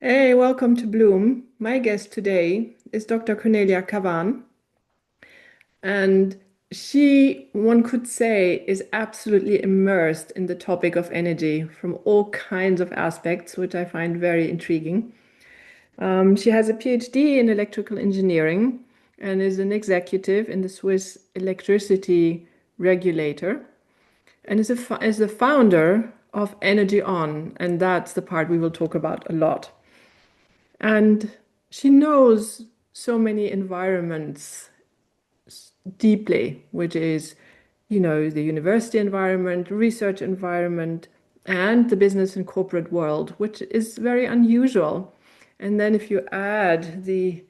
Hey, welcome to Bloom. My guest today is Dr. Cornelia Kawann, and she, one could say, is absolutely immersed in the topic of energy from all kinds of aspects, which I find very intriguing. She has a PhD in electrical engineering and is an executive in the Swiss electricity regulator and is the founder of Energy On, and that's the part we will talk about a lot. And she knows so many environments deeply, which is, the university environment, research environment, and the business and corporate world, which is very unusual. And then if you add the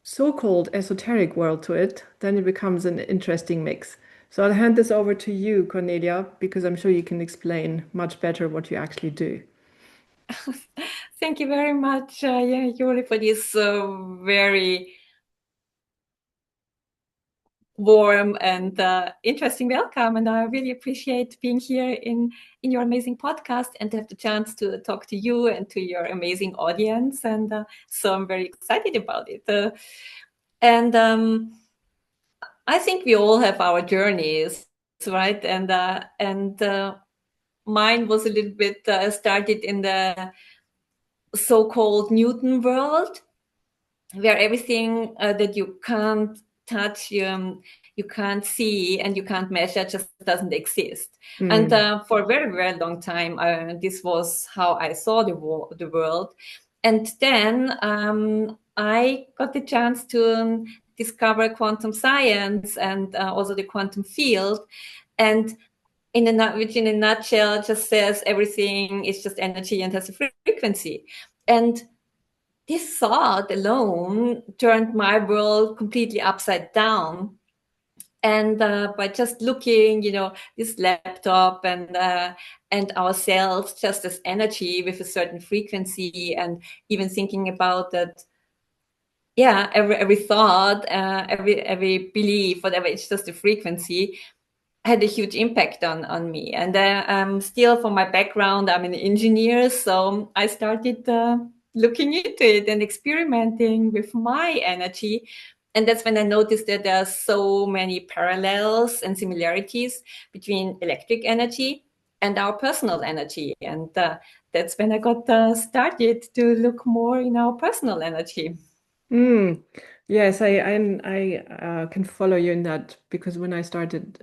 so-called esoteric world to it, then it becomes an interesting mix. So I'll hand this over to you, Cornelia, because I'm sure you can explain much better what you actually do. Thank you very much, Yuri, for this very warm and interesting welcome. And I really appreciate being here in your amazing podcast and to have the chance to talk to you and to your amazing audience. And so I'm very excited about it. And I think we all have our journeys, right? And mine was a little bit started in the so-called Newton world, where everything that you can't touch, you can't see, and you can't measure just doesn't exist. And Hmm. for a very, very long time, this was how I saw the world. And then I got the chance to discover quantum science and also the quantum field. And which in a nutshell just says everything is just energy and has a frequency. And this thought alone turned my world completely upside down. And by just looking, this laptop and ourselves just as energy with a certain frequency, and even thinking about that, yeah, every thought, every belief, whatever, it's just a frequency, had a huge impact on me. And still, from my background, I'm an engineer, so I started looking into it and experimenting with my energy. And that's when I noticed that there are so many parallels and similarities between electric energy and our personal energy. And that's when I got started to look more in our personal energy. Mm. Yes, I can follow you in that because when I started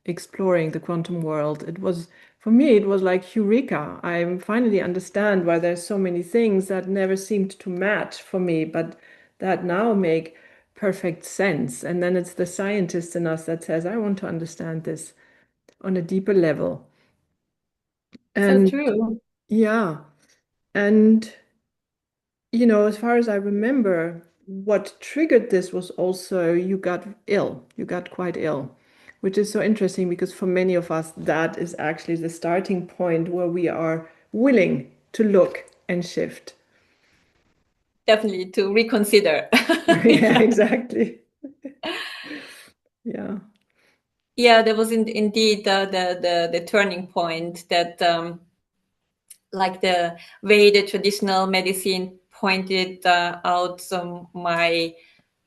exploring the quantum world, it was for me it was like eureka. I finally understand why there's so many things that never seemed to match for me, but that now make perfect sense. And then it's the scientist in us that says, I want to understand this on a deeper level. So And true. yeah, and as far as I remember, what triggered this was also you got ill. You got quite ill, which is so interesting because for many of us, that is actually the starting point where we are willing to look and shift. Definitely to reconsider. Yeah, Yeah. exactly. Yeah. Yeah, there was indeed the turning point that like the way the traditional medicine pointed out my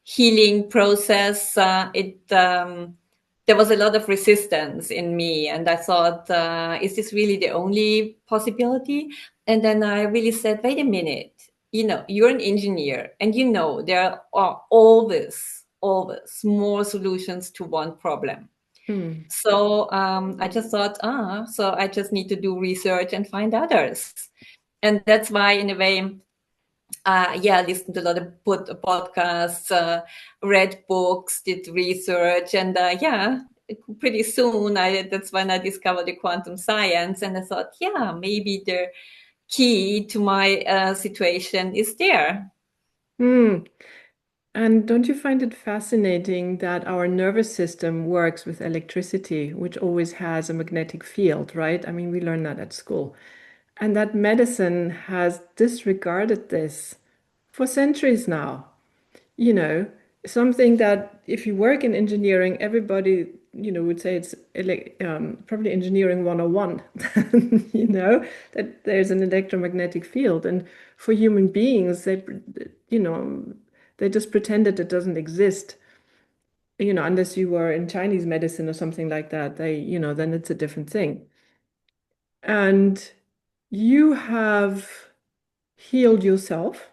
healing process. It There was a lot of resistance in me, and I thought, is this really the only possibility? And then I really said, wait a minute. You're an engineer, and there are always more solutions to one problem. Hmm. So I just thought, so I just need to do research and find others. And that's why, in a way, yeah, I listened to a lot of podcasts, read books, did research, and yeah, pretty soon that's when I discovered the quantum science, and I thought, yeah, maybe the key to my situation is there. Hmm. And don't you find it fascinating that our nervous system works with electricity, which always has a magnetic field, right? I mean, we learn that at school. And that medicine has disregarded this for centuries now. You know, something that if you work in engineering, everybody would say it's probably engineering 101, that there's an electromagnetic field. And for human beings, you know, they just pretend that it doesn't exist. Unless you were in Chinese medicine or something like that, then it's a different thing. And you have healed yourself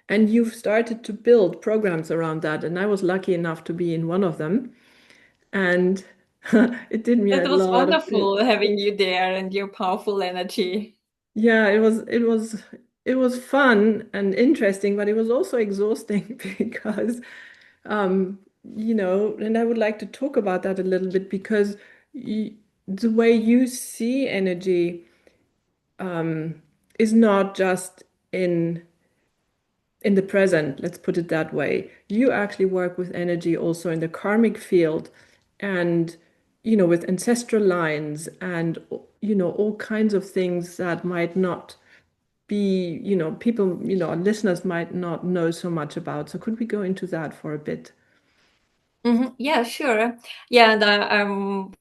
and you've started to build programs around that. And I was lucky enough to be in one of them. And it did me That a was lot of good. wonderful having you there and your powerful energy. Yeah, it was fun and interesting, but it was also exhausting because and I would like to talk about that a little bit because the way you see energy is not just in the present, let's put it that way. You actually work with energy also in the karmic field and, with ancestral lines and, all kinds of things that might not be, people, our listeners might not know so much about. So could we go into that for a bit? Yeah, sure. Yeah, and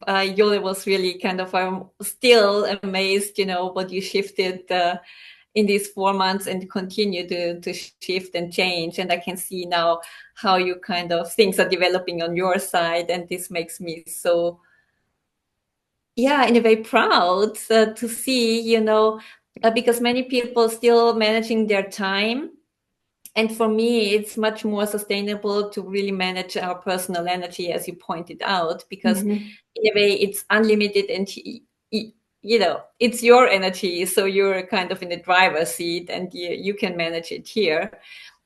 Yoli was really kind of still amazed, what you shifted in these 4 months and continue to shift and change. And I can see now how you kind of things are developing on your side, and this makes me so, yeah, in a way proud to see, because many people still managing their time. And for me, it's much more sustainable to really manage our personal energy, as you pointed out, because Mm-hmm. in a way it's unlimited and it's your energy. So you're kind of in the driver's seat and you can manage it here.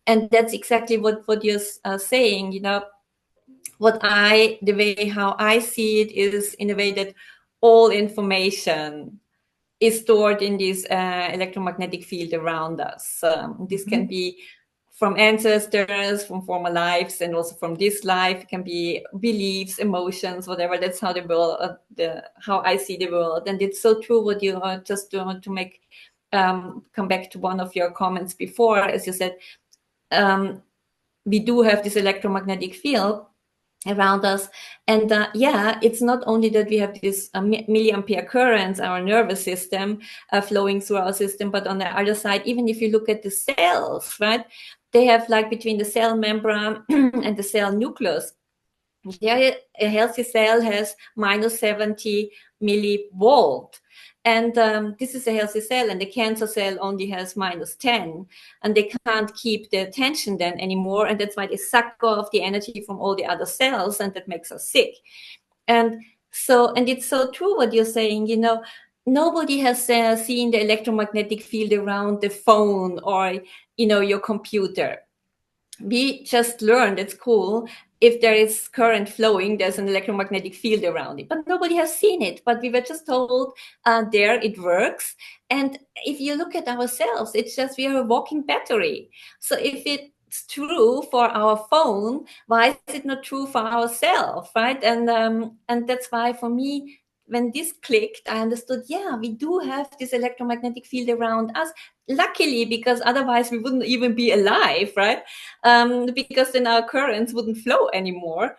And that's exactly what you're saying, the way how I see it is in a way that all information is stored in this electromagnetic field around us. This can Mm-hmm. be from ancestors, from former lives, and also from this life. It can be beliefs, emotions, whatever. That's how the world, how I see the world, and it's so true. What you just to make come back to one of your comments before, as you said, we do have this electromagnetic field around us. And it's not only that we have this milliampere currents, our nervous system flowing through our system, but on the other side, even if you look at the cells, right, they have like between the cell membrane and the cell nucleus, a healthy cell has minus 70 millivolt. And this is a healthy cell, and the cancer cell only has minus 10. And they can't keep the tension then anymore. And that's why they suck off the energy from all the other cells, and that makes us sick. And it's so true what you're saying, nobody has seen the electromagnetic field around the phone or, your computer. We just learned at school if there is current flowing, there's an electromagnetic field around it, but nobody has seen it. But we were just told there it works. And if you look at ourselves, it's just we are a walking battery. So if it's true for our phone, why is it not true for ourselves, right? And that's why for me, when this clicked, I understood, yeah, we do have this electromagnetic field around us. Luckily, because otherwise we wouldn't even be alive, right? Because then our currents wouldn't flow anymore.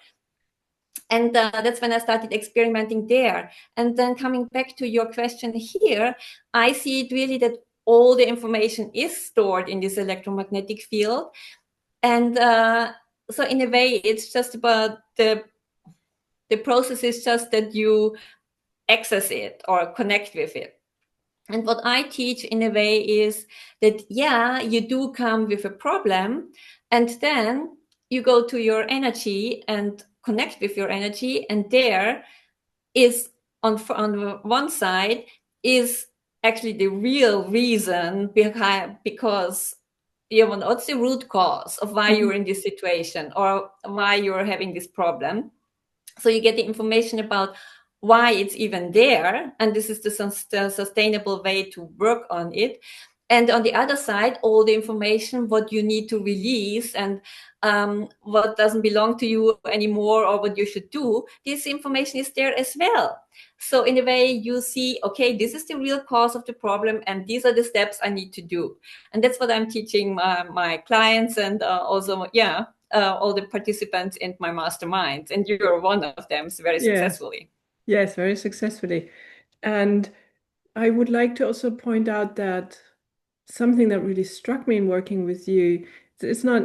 And that's when I started experimenting there. And then coming back to your question here, I see it really that all the information is stored in this electromagnetic field. And so in a way, it's just about the process is just that you access it or connect with it. And what I teach in a way is that, yeah, you do come with a problem, and then you go to your energy and connect with your energy. And there is on one side is actually the real reason behind, because what's the root cause of why you're in this situation or why you're having this problem. So you get the information about why it's even there, and this is the sustainable way to work on it. And on the other side, all the information, what you need to release and what doesn't belong to you anymore or what you should do, this information is there as well. So in a way, you see, okay, this is the real cause of the problem, and these are the steps I need to do. And that's what I'm teaching my clients, and also, all the participants in my mastermind, and you're one of them, so very Yes, successfully. yes, very successfully. And I would like to also point out that something that really struck me in working with you, it's not,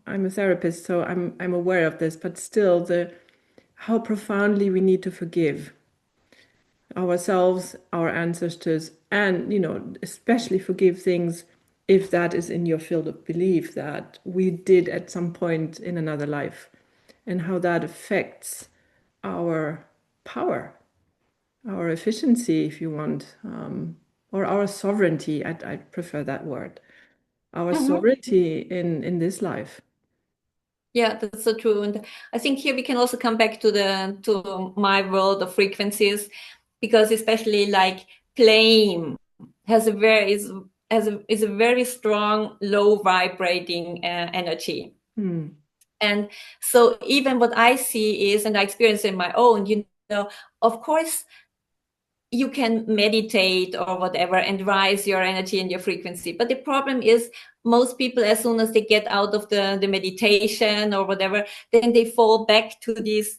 I'm a therapist, so I'm aware of this, but still the how profoundly we need to forgive ourselves, our ancestors, and, especially forgive things if that is in your field of belief that we did at some point in another life, and how that affects our power, our efficiency, if you want, or our sovereignty. I prefer that word, our Mm-hmm. sovereignty in this life. Yeah, that's so true. And I think here we can also come back to the to my world of frequencies, because especially like blame has a very is a very strong low vibrating energy. Hmm. And so even what I see is, and I experience in my own, of course you can meditate or whatever and rise your energy and your frequency. But the problem is most people, as soon as they get out of the meditation or whatever, then they fall back to this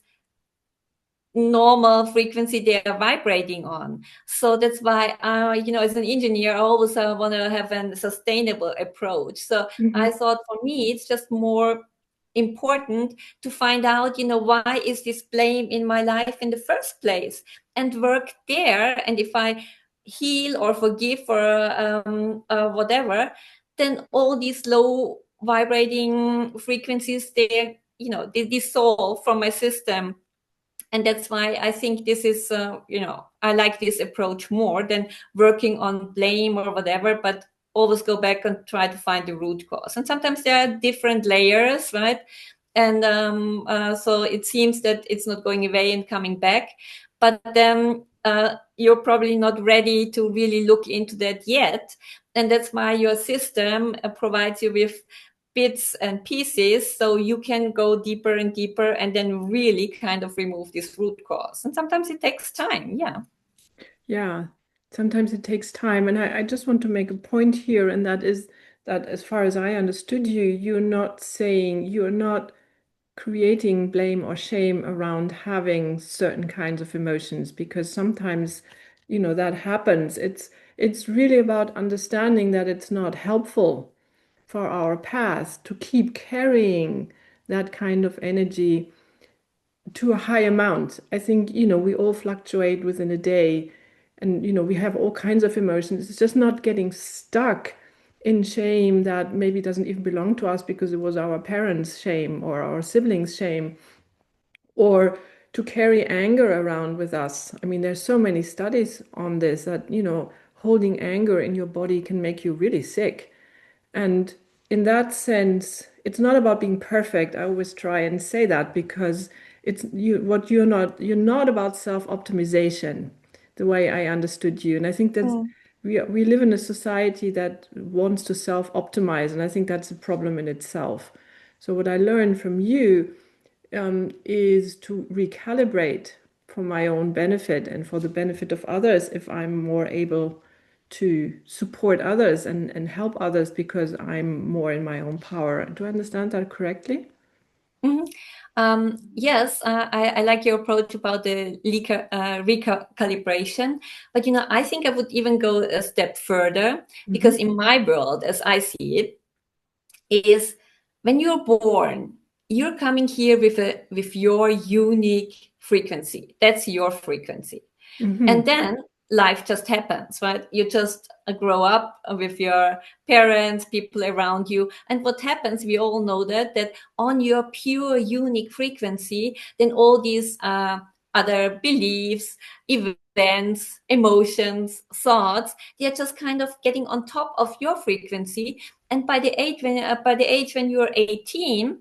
normal frequency they are vibrating on. So that's why, as an engineer, I always want to have a sustainable approach. So I Mhm. thought for me, it's just more important to find out, why is this blame in my life in the first place, and work there. And if I heal or forgive or whatever, then all these low vibrating frequencies, they dissolve from my system. And that's why I think this is I like this approach more than working on blame or whatever, but always go back and try to find the root cause. And sometimes there are different layers, right? And so it seems that it's not going away and coming back, but then you're probably not ready to really look into that yet. And that's why your system provides you with bits and pieces so you can go deeper and deeper and then really kind of remove this root cause. And sometimes it takes time. Yeah. Yeah, sometimes it takes time. And I just want to make a point here, and that is that as far as I understood you, you're not creating blame or shame around having certain kinds of emotions, because sometimes, that happens. It's really about understanding that it's not helpful for our past to keep carrying that kind of energy to a high amount. I think, we all fluctuate within a day, and, we have all kinds of emotions. It's just not getting stuck in shame that maybe doesn't even belong to us because it was our parents' shame or our siblings' shame, or to carry anger around with us. I mean, there's so many studies on this that, holding anger in your body can make you really sick. And in that sense, it's not about being perfect. I always try and say that because it's you what you're not about self-optimization, the way I understood you. And I think that Mm. we live in a society that wants to self-optimize, and I think that's a problem in itself. So what I learned from you is to recalibrate for my own benefit and for the benefit of others if I'm more able to support others and help others because I'm more in my own power. Do I understand that correctly? Mhm. Yes, I like your approach about the recalibration. But, I think I would even go a step further, because Hmm. in my world, as I see it, is when you're born, you're coming here with your unique frequency. That's your frequency. And Hmm. then life just happens, right? You just grow up with your parents, people around you. And what happens, we all know that on your pure unique frequency, then all these other beliefs, events, emotions, thoughts, they're just kind of getting on top of your frequency. And by the age when you're 18,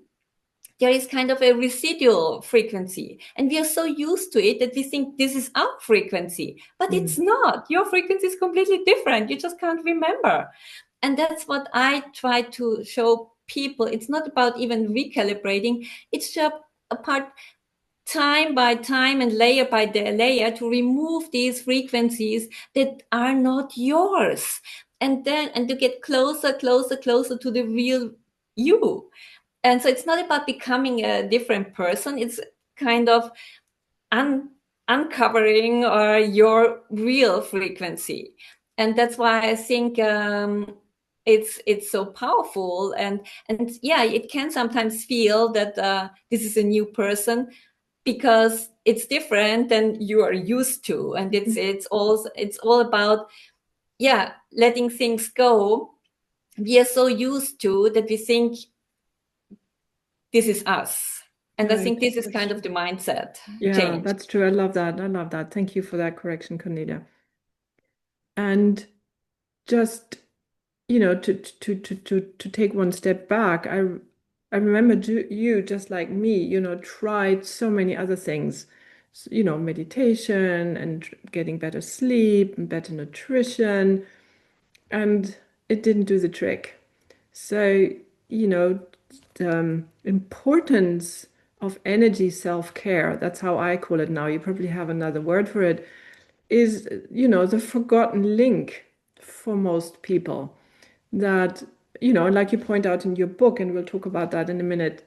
there is kind of a residual frequency. And we are so used to it that we think this is our frequency, but it's Mm. not. Your frequency is completely different. You just can't remember. And that's what I try to show people. It's not about even recalibrating, it's just about time by time and layer by layer to remove these frequencies that are not yours. And to get closer, closer, closer to the real you. And so it's not about becoming a different person. It's kind of uncovering your real frequency. And that's why I think it's so powerful. And yeah, it can sometimes feel that this is a new person because it's different than you are used to. And it's all about, yeah, letting things go. We are so used to that we think this is us. And I think Right. this is kind of the mindset Yeah, change. that's true. I love that. I love that. Thank you for that correction, Cornelia. And just, to take one step back, I remember you, just like me, tried so many other things, meditation and getting better sleep and better nutrition, and it didn't do the trick. So, the importance of energy self-care, that's how I call it now. You probably have another word for it, is, the forgotten link for most people. That, like you point out in your book, and we'll talk about that in a minute,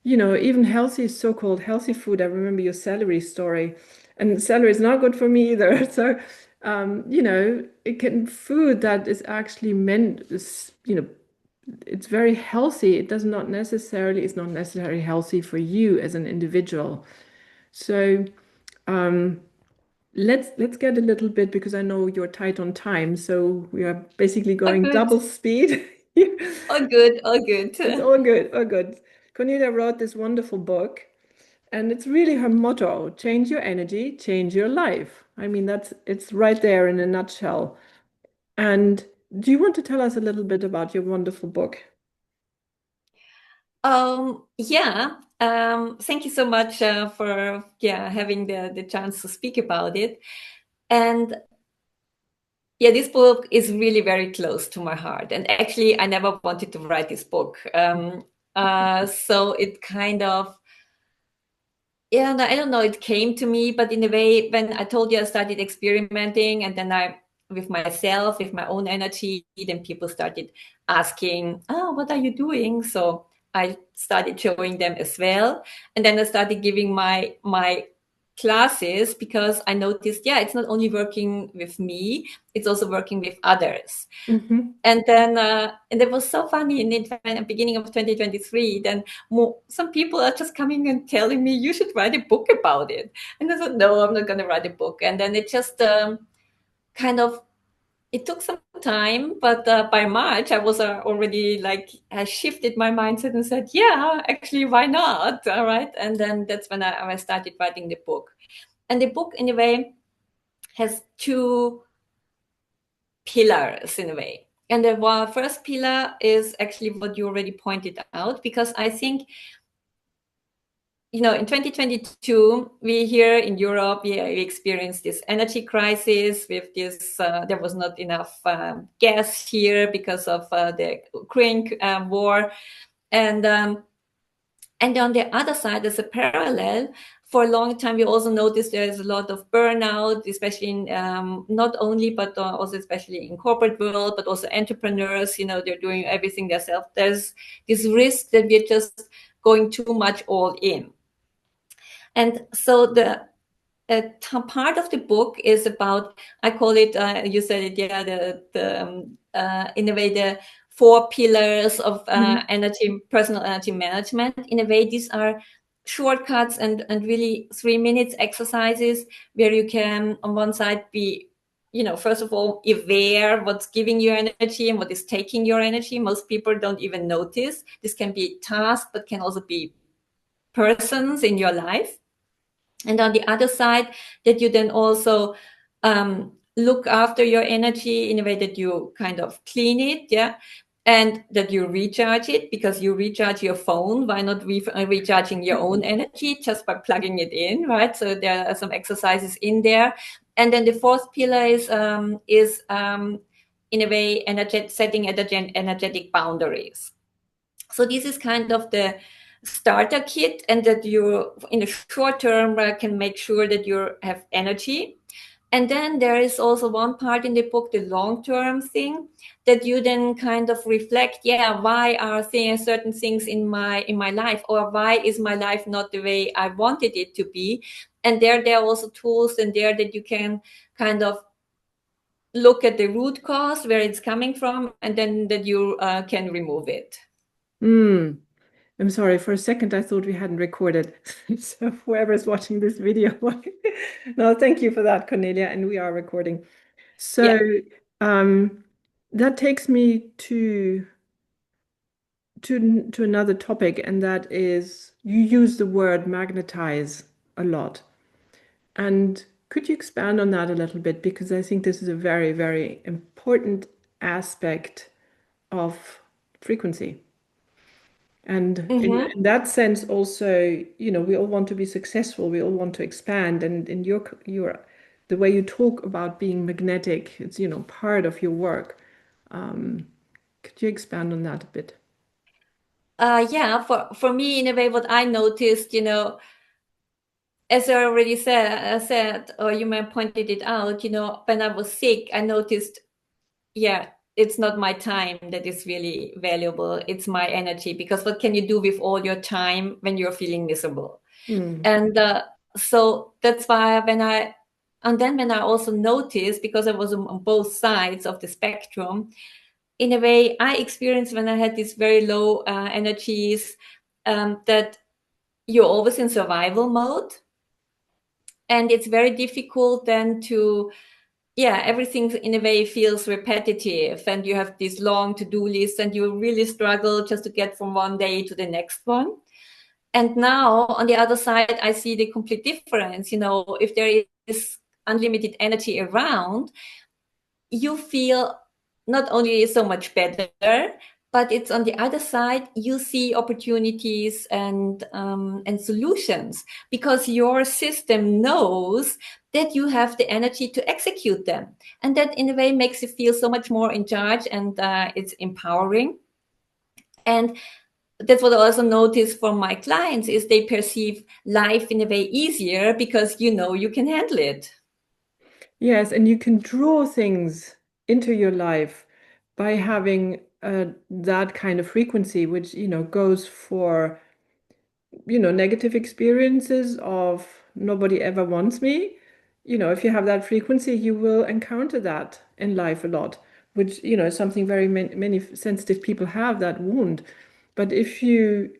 even healthy, so-called healthy food. I remember your celery story, and celery is not good for me either. So, it can food that is actually meant, it's very healthy. It does not necessarily, it's not necessarily healthy for you as an individual. So, um, let's get a little bit, because I know you're tight on time, so we are basically Oh, going good. double speed. Oh, good. Oh, good. It's all good, all good. Cornelia wrote this wonderful book, and it's really her motto: change your energy, change your life. I mean, it's right there in a nutshell. And do you want to tell us a little bit about your wonderful book? Yeah. Thank you so much for having the chance to speak about it. And yeah, this book is really very close to my heart. And actually, I never wanted to write this book. So it kind of, yeah, I don't know, it came to me, but in a way, when I told you I started experimenting, and then with myself, with my own energy, then people started asking, oh, what are you doing? So I started showing them as well. And then I started giving my classes, because I noticed, yeah, it's not only working with me, it's also working with others. Hmm. And then, and it was so funny in the beginning of 2023, then some people are just coming and telling me, you should write a book about it. And I said, no, I'm not going to write a book. And then it just kind of, it took some time, but by March, I was already like, I shifted my mindset and said, yeah, actually, why not? All right. And then that's when I started writing the book. And the book, in a way, has two pillars in a way. And the first pillar is actually what you already pointed out, because I think, in 2022, we here in Europe, we experienced this energy crisis with this, there was not enough gas here because of the Ukraine war. And on the other side, as a parallel, for a long time, we also noticed there's a lot of burnout, especially in not only, but also especially in corporate world, but also entrepreneurs, they're doing everything themselves. There's this risk that we're just going too much all in. And so the part of the book is about, I call it, you said it, yeah, in a way, the four pillars of energy, personal energy management. In a way, these are shortcuts and really 3 minutes exercises where you can, on one side, be, first of all, aware what's giving you energy and what is taking your energy. Most people don't even notice. This can be tasks, but can also be persons in your life. And on the other side, that you then also look after your energy in a way that you kind of clean it, yeah, and that you recharge it, because you recharge your phone. Why not recharging your own energy just by plugging it in, right? So there are some exercises in there. And then the fourth pillar is in a way, setting energetic boundaries. So this is kind of the starter kit, and that you, in the short term, can make sure that you have energy. And then there is also one part in the book, the long-term thing, that you then kind of reflect, yeah, why are things, certain things in my life, or why is my life not the way I wanted it to be? And there are also tools in there that you can kind of look at the root cause, where it's coming from, and then that you can remove it. Hmm. I'm sorry, for a second I thought we hadn't recorded. So whoever's watching this video, no, thank you for that, Cornelia, and we are recording. So Yeah. um, that takes me to another topic, and that is you use the word magnetize a lot. And could you expand on that a little bit? Because I think this is a very, very important aspect of frequency. And Mm-hmm. in that sense, also, we all want to be successful. We all want to expand. And in the way you talk about being magnetic, it's, part of your work. Um, could you expand on that a bit? Yeah, for me, in a way, what I noticed, as I already said, or you may have pointed it out, when I was sick, I noticed, yeah, it's not my time that is really valuable. It's my energy, because what can you do with all your time when you're feeling miserable? Mm. And so that's why and then when I also noticed, because I was on both sides of the spectrum, in a way, I experienced when I had these very low energies, that you're always in survival mode. And it's very difficult then to, yeah, everything in a way feels repetitive, and you have this long to-do list, and you really struggle just to get from one day to the next one. And now on the other side, I see the complete difference. If there is unlimited energy around, you feel not only so much better, but it's on the other side, you see opportunities and solutions, because your system knows that you have the energy to execute them, and that in a way makes you feel so much more in charge, and it's empowering. And that's what I also notice from my clients, is they perceive life in a way easier, because you can handle it. Yes, and you can draw things into your life by having that kind of frequency, which, goes for negative experiences of nobody ever wants me. If you have that frequency, you will encounter that in life a lot, which, is something very many sensitive people have, that wound. But if you,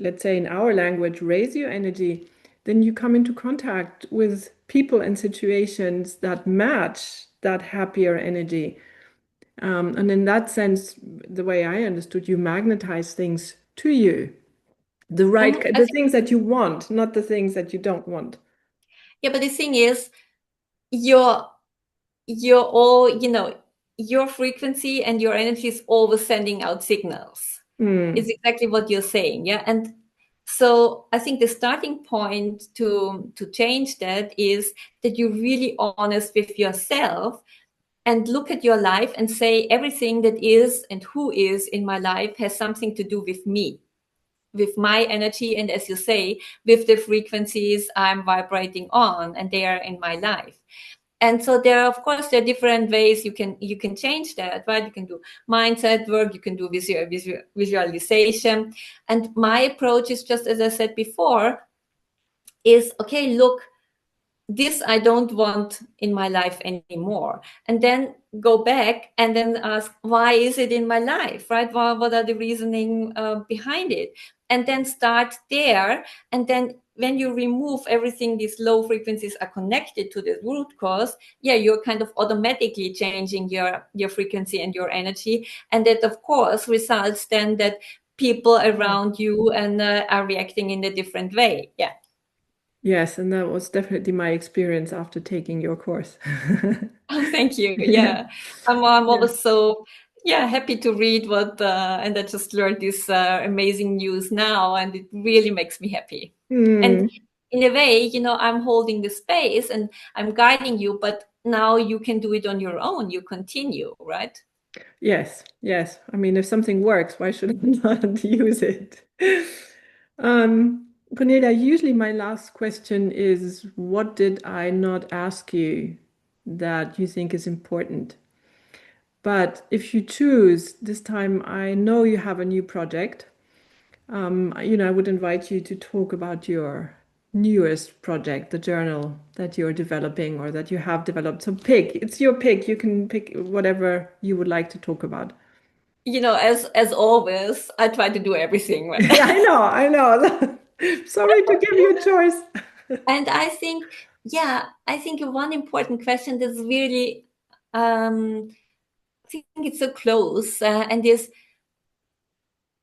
let's say in our language, raise your energy, then you come into contact with people and situations that match that happier energy. And in that sense, the way I understood, you magnetize things to you. I The think, things that you want, not the things that you don't want. yeah, but the thing is, you're you're all, your frequency and your energy is always sending out signals. It's Mm. exactly what you're saying. Yeah. And so I think the starting point to change that is that you're really honest with yourself, and look at your life and say, everything that is and who is in my life has something to do with me, with my energy, and, as you say, with the frequencies I'm vibrating on, and they are in my life. And so there are, of course, there are different ways you can change that, right? You can do mindset work, you can do visualization. And my approach is, just as I said before, is, okay, look, this I don't want in my life anymore. And then go back and then ask, why is it in my life, right? What are the reasoning behind it? And then start there. And then when you remove everything, these low frequencies are connected to the root cause, yeah, you're kind of automatically changing your frequency and your energy. And that, of course, results then that people around you and are reacting in a different way. Yeah. Yes, and that was definitely my experience after taking your course. Oh, thank you. Yeah. Yeah. I'm Yeah. always so, yeah, happy to read and I just learned this amazing news now, and it really makes me happy. And Hmm. in a way, I'm holding the space and I'm guiding you, but now you can do it on your own. You continue, right? Yes, yes. I mean, if something works, why should I not use it? Um, Cornelia, usually my last question is, what did I not ask you that you think is important? But if you choose this time, I know you have a new project. I would invite you to talk about your newest project, the journal that you're developing or that you have developed. So pick, it's your pick. You can pick whatever you would like to talk about. As always, I try to do everything. Yeah, I know, I know. Sorry to give you a choice. And I think, yeah, I think one important question that's really, I think it's so close, and is,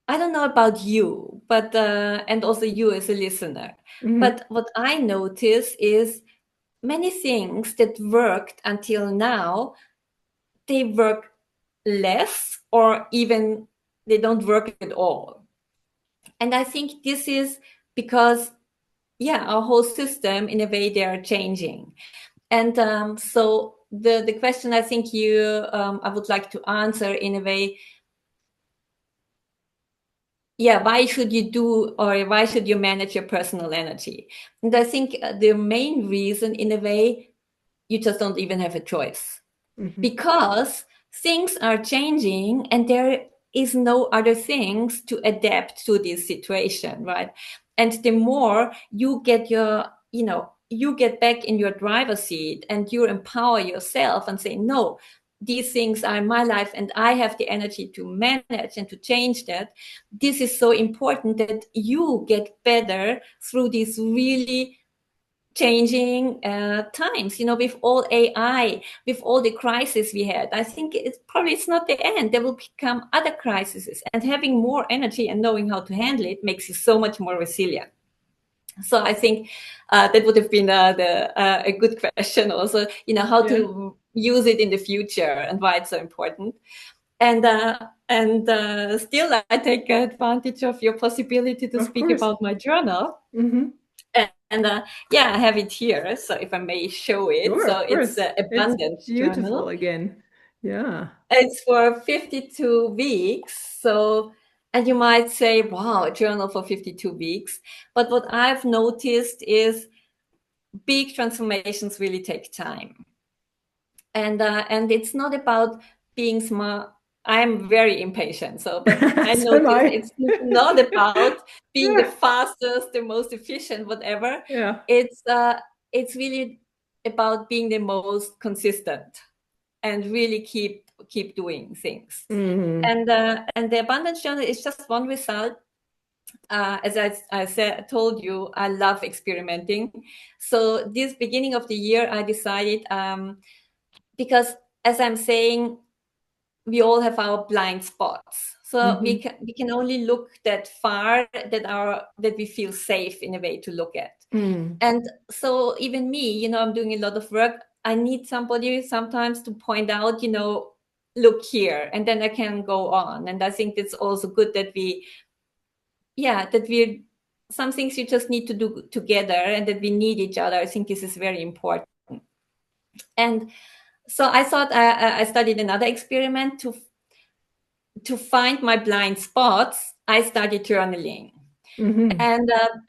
I don't know about you, but and also you as a listener, Mhm, but what I notice is many things that worked until now, they work less or even they don't work at all. And I think this is because, yeah, our whole system, in a way, they are changing. And so the question I think I would like to answer in a way, yeah, why should you do or why should you manage your personal energy? And I think the main reason, in a way, you just don't even have a choice mhm. because things are changing and there is no other things to adapt to this situation, right? And the more you get you get back in your driver's seat and you empower yourself and say, no, these things are my life and I have the energy to manage and to change that. This is so important that you get better through these really changing times, with all AI, with all the crises we had. I think it's not the end. There will become other crises, and having more energy and knowing how to handle it makes you so much more resilient. So I think that would have been a good question also, how Yeah, to use it in the future and why it's so important. And still I take advantage of your possibility to of speak course. about my journal. Hmm. And yeah, I have it here. So if I may show it. Sure, So of it's course. the It's Abundance beautiful Journal. again. Yeah. It's for 52 weeks. So, and you might say, wow, a journal for 52 weeks. But what I've noticed is big transformations really take time. And it's not about being smart. I'm very impatient. So, but I So am noticed I. it's not about being the Yeah, fastest, the most efficient, whatever. yeah. It's uh, it's really about being the most consistent and really keep doing things. Hmm. And the abundance journal is just one result. As I said, told you, I love experimenting. So this beginning of the year, I decided because as I'm saying, we all have our blind spots. So we Hmm. can only look that far that we feel safe in a way to look at. Mm. And so even me, I'm doing a lot of work. I need somebody sometimes to point out, look here, and then I can go on. And I think it's also good that we some things you just need to do together and that we need each other. I think this is very important. And so I thought I studied another experiment to find my blind spots. I started journaling. Hmm.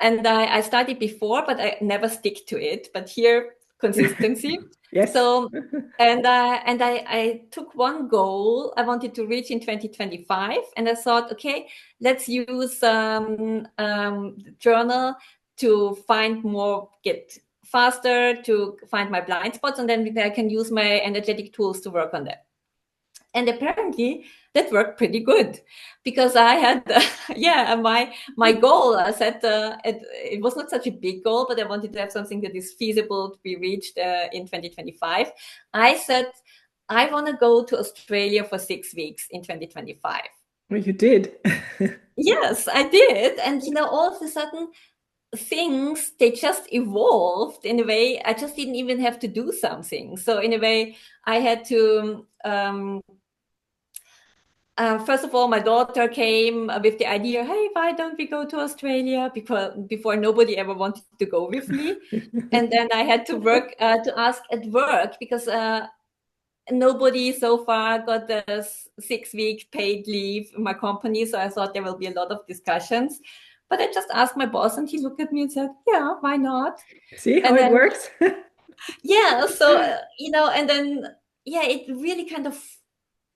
And I started before, but I never stick to it. But here, consistency. Yes. So, and I took one goal I wanted to reach in 2025, and I thought, okay, let's use the journal to find more, get faster, to find my blind spots, and then I can use my energetic tools to work on that. And apparently that worked pretty good because I had my goal. I said it was not such a big goal, but I wanted to have something that is feasible to be reached in 2025. I said I want to go to Australia for 6 weeks in 2025. Well, you did. Yes, I did. And all of a sudden things, they just evolved in a way. I just didn't even have to do something. So in a way I had to first of all, my daughter came with the idea, hey, why don't we go to Australia? Because before nobody ever wanted to go with me. And then I had to to ask at work because nobody so far got the 6 week paid leave in my company. So I thought there will be a lot of discussions. But I just asked my boss, and he looked at me and said, "Yeah, why not?" See how And it then, works? yeah, so, and then, yeah, it really kind of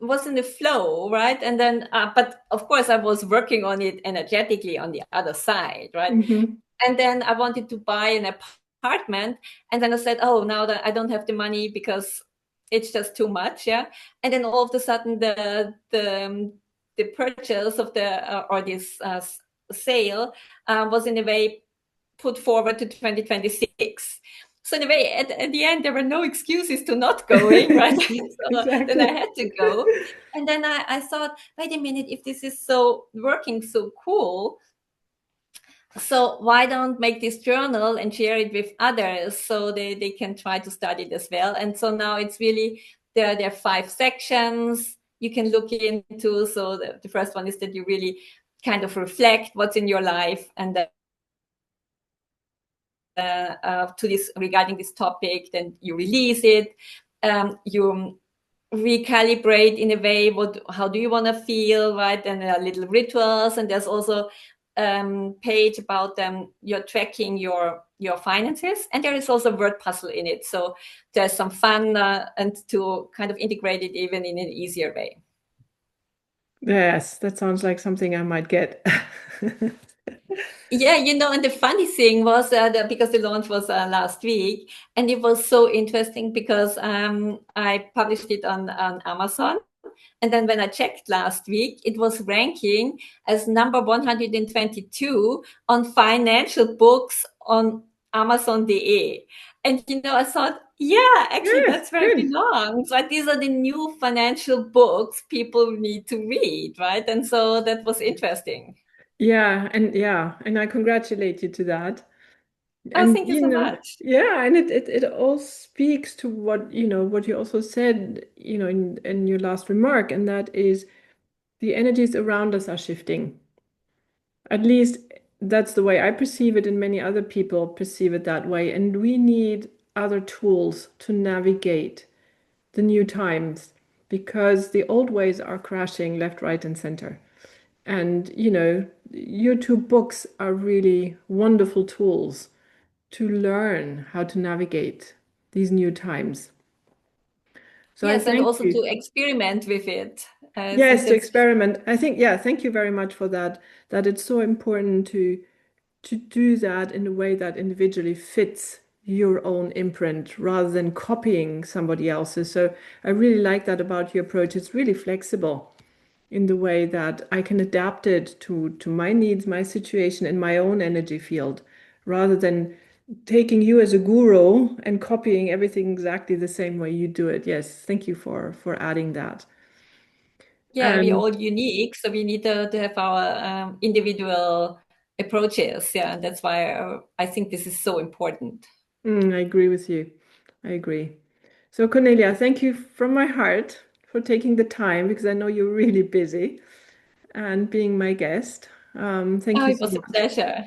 was in the flow, right? And then, but of course, I was working on it energetically on the other side, right? Hmm. And then I wanted to buy an apartment, and then I said, "Oh, now that I don't have the money because it's just too much," yeah. And then all of a sudden, the purchase of the or this sale was in a way put forward to 2026. So in a way, at the end, there were no excuses to not going, right? So then I Exactly. had to go. And then I thought, wait a minute, if this is so working so cool, so why don't make this journal and share it with others so they can try to study it as well? And so now it's really, there are 5 sections you can look into. So the first one is that you really kind of reflect what's in your life, and then to this, regarding this topic, then you release it, you recalibrate in a way, how do you want to feel, right? And there are little rituals, and there's also page about you're tracking your finances, and there is also a word puzzle in it, so there's some fun and to kind of integrate it even in an easier way. Yes, that sounds like something I might get. Yeah, and the funny thing was because the launch was last week, and it was so interesting because I published it on Amazon. And then when I checked last week, it was ranking as number 122 on financial books on Amazon.de. And, I thought, yeah, actually, Yes, that's where it good. belongs, right? These are the new financial books people need to read, right? And so that was interesting. Yeah, and I congratulate you to that. Oh, And thank you so much. yeah, and it all speaks to what you also said, in your last remark, and that is the energies around us are shifting. At least that's the way I perceive it, and many other people perceive it that way. And we need other tools to navigate the new times because the old ways are crashing left, right, and center. And, your two books are really wonderful tools to learn how to navigate these new times. So I Yes, and thank also to you. experiment with it. I think Yes, to that's, experiment. I think, yeah, thank you very much for that. That it's so important to do that in a way that individually fits your own imprint rather than copying somebody else's. So I really like that about your approach. It's really flexible in the way that I can adapt it to my needs, my situation, and my own energy field, rather than taking you as a guru and copying everything exactly the same way you do it. Yes, thank you for adding that. yeah, we're And all unique, so we need to have our individual approaches. Yeah, and that's why I think this is so important. I agree with you. I agree. So, Cornelia, thank you from my heart for taking the time because I know you're really busy and being my guest. Thank Oh, you it so was a much. pleasure.